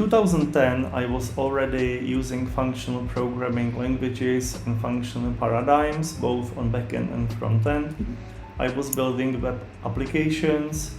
2010, I was already using functional programming languages and functional paradigms, both on backend and frontend. I was building web applications,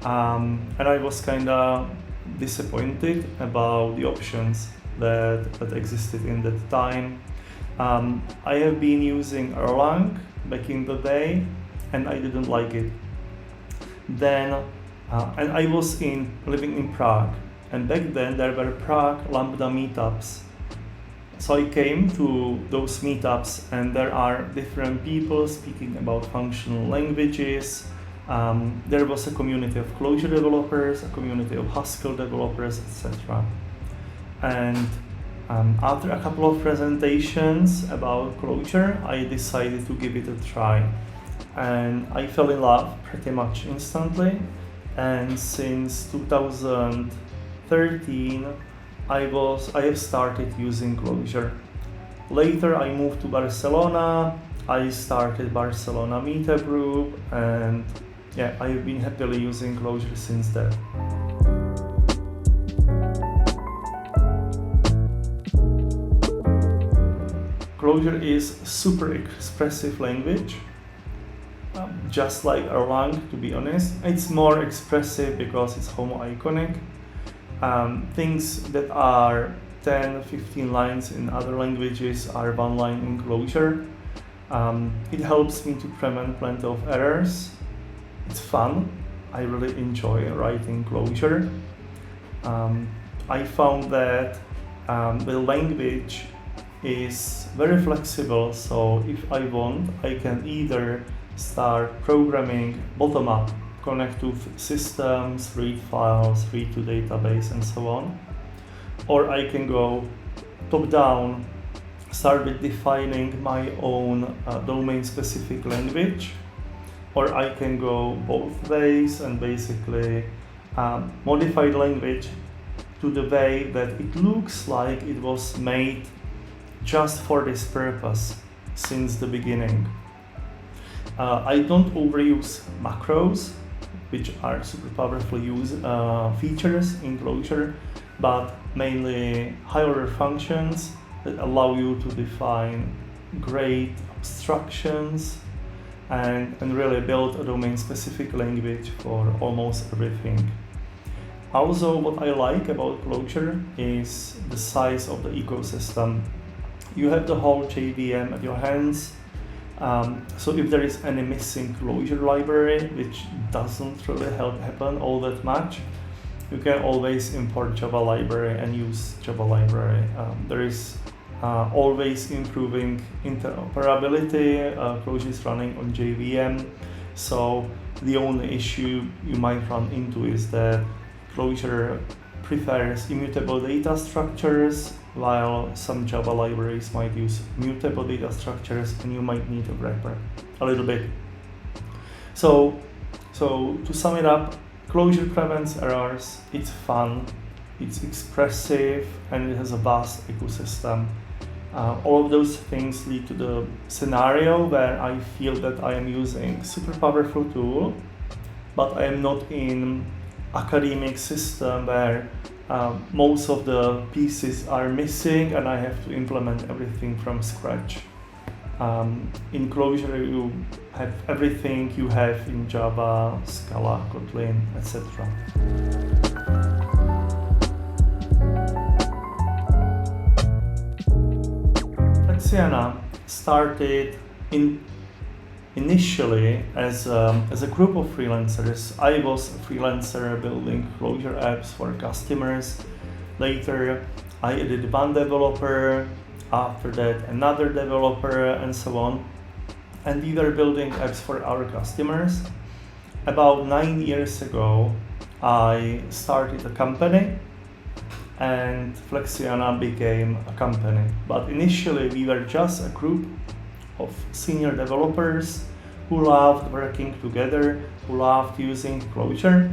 and I was kind of disappointed about the options that existed in that time. I have been using Erlang back in the day, and I didn't like it. Then, and I was living in Prague, and back then there were Prague Lambda meetups. So I came to those meetups, and there are different people speaking about functional languages. There was a community of Clojure developers, a community of Haskell developers, etc. And after a couple of presentations about Clojure, I decided to give it a try. And I fell in love pretty much instantly. And since 2013, I have started using Clojure. Later, I moved to Barcelona. I started Barcelona Meetup Group, and yeah, I have been happily using Clojure since then. Clojure is a super expressive language, just like Erlang, to be honest. It's more expressive because it's homo-iconic. Things that are 10, 15 lines in other languages are one line in Clojure. It helps me to prevent plenty of errors. It's fun. I really enjoy writing Clojure. I found that the language is very flexible, so if I want, I can either start programming bottom-up, connect to systems, read files, read to database, and so on. Or I can go top-down, start with defining my own domain-specific language. Or I can go both ways and basically modify the language to the way that it looks like it was made just for this purpose since the beginning. I don't overuse macros, which are super powerful features in Clojure, but mainly higher functions that allow you to define great abstractions and really build a domain-specific language for almost everything. Also, what I like about Clojure is the size of the ecosystem. You have the whole JVM at your hands. So if there is any missing Clojure library, which doesn't really happen all that much, you can always import Java library and use Java library. There is always improving interoperability. Clojure is running on JVM, so the only issue you might run into is that Clojure prefers immutable data structures, while some Java libraries might use mutable data structures, and you might need a wrapper a little bit. So to sum it up, Clojure prevents errors, it's fun, it's expressive, and it has a vast ecosystem. All of those things lead to the scenario where I feel that I am using super powerful tool, but I am not in academic system where most of the pieces are missing and I have to implement everything from scratch. In Clojure you have everything you have in Java, Scala, Kotlin, etc. Flexiana started initially as a group of freelancers. I was a freelancer building Clojure apps for customers. Later, I added one developer, after that another developer, and so on. And we were building apps for our customers. About 9 years ago, I started a company, and Flexiana became a company. But initially, we were just a group of senior developers who loved working together, who loved using Clojure,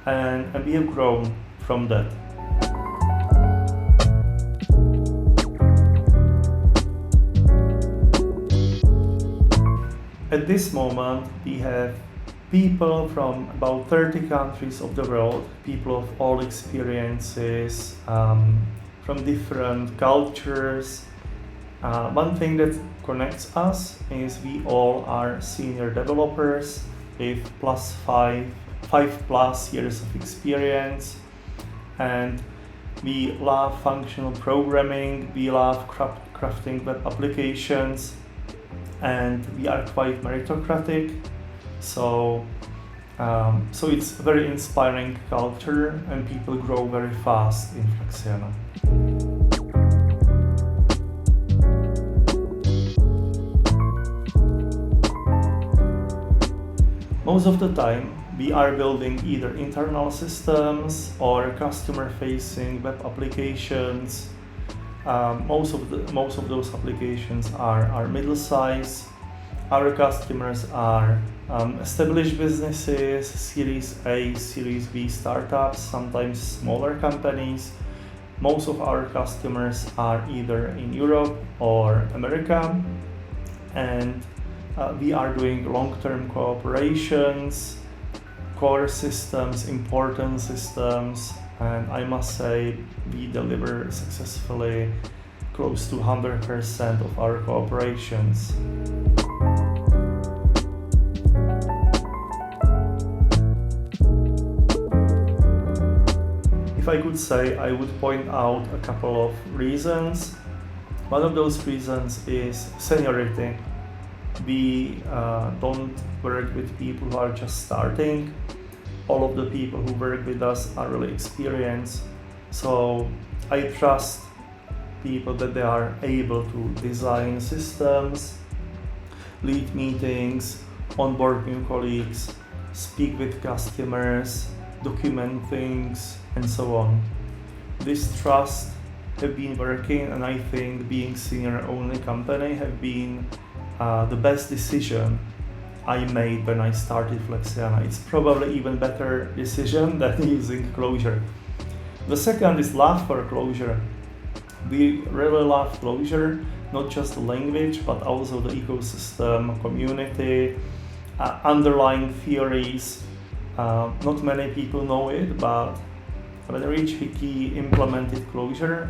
and we have grown from that. At this moment, we have people from about 30 countries of the world, people of all experiences, from different cultures. One thing that connects us is we all are senior developers with five plus years of experience, and we love functional programming, we love crafting web applications, and we are quite meritocratic. So it's a very inspiring culture, and people grow very fast in Flexiana. Most of the time, we are building either internal systems or customer-facing web applications. Most of those applications are middle size. Our customers are established businesses, Series A, Series B startups, sometimes smaller companies. Most of our customers are either in Europe or America, and we are doing long-term cooperations, core systems, important systems, and I must say we deliver successfully close to 100% of our cooperations. If I could say, I would point out a couple of reasons. One of those reasons is seniority. We don't work with people who are just starting. All of the people who work with us are really experienced. So I trust people that they are able to design systems, lead meetings, onboard new colleagues, speak with customers, document things, and so on. This trust have been working, and I think being senior-only company have been the best decision I made when I started Flexiana. It's probably even better decision than using Clojure. The second is love for Clojure. We really love Clojure, not just the language, but also the ecosystem, community, underlying theories. Not many people know it, but when Rich Hickey implemented Clojure,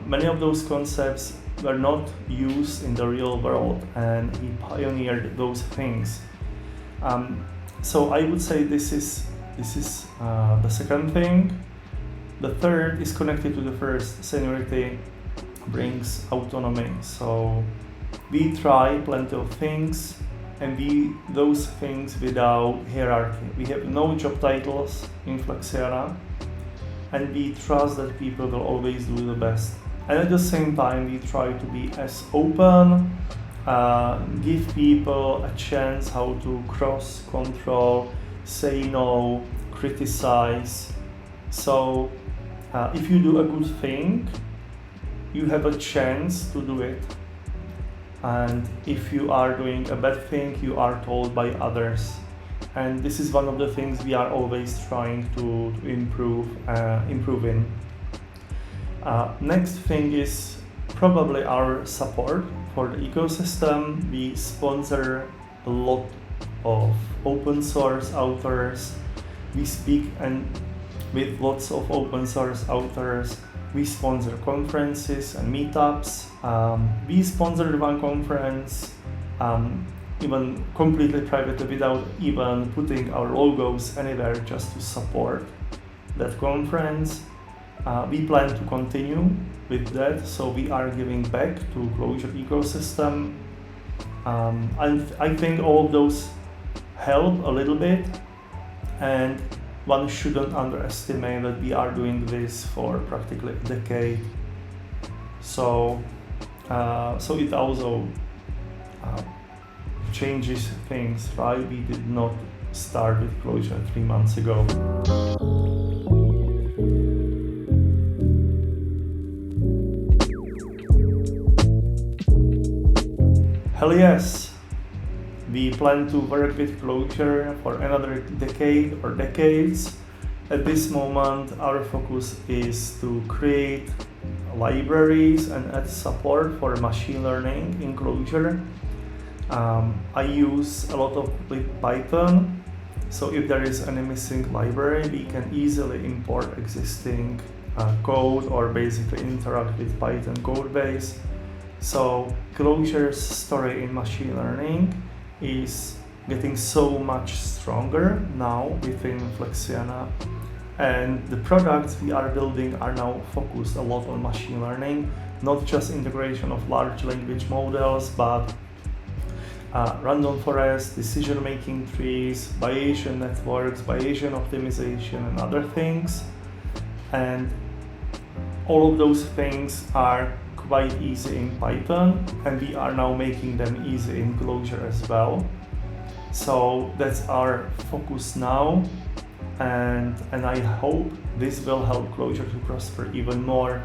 many of those concepts were not used in the real world, and he pioneered those things. So I would say this is the second thing. The third is connected to the first. Seniority brings autonomy. So we try plenty of things, and those things without hierarchy. We have no job titles in Flexiana, and we trust that people will always do the best. And at the same time, we try to be as open, give people a chance how to cross control, say no, criticize. So if you do a good thing, you have a chance to do it. And if you are doing a bad thing, you are told by others. And this is one of the things we are always trying to improve in. Next thing is probably our support for the ecosystem. We sponsor a lot of open source authors. We speak with lots of open source authors. We sponsor conferences and meetups. We sponsored one conference, even completely privately, without even putting our logos anywhere, just to support that conference. We plan to continue with that, so we are giving back to Clojure ecosystem. And I think all of those help a little bit, and one shouldn't underestimate that we are doing this for practically a decade. So it also changes things, right? We did not start with Clojure 3 months ago. Hell yes! We plan to work with Clojure for another decade or decades. At this moment, our focus is to create libraries and add support for machine learning in Clojure. I use a lot of Python So if there is any missing library, we can easily import existing code or basically interact with Python code base. So Clojure's story in machine learning is getting so much stronger now within Flexiana, and the products we are building are now focused a lot on machine learning, not just integration of large language models, but random forest, decision-making trees, Bayesian networks, Bayesian optimization, and other things. And all of those things are quite easy in Python, and we are now making them easy in Clojure as well. So that's our focus now, and I hope this will help Clojure to prosper even more.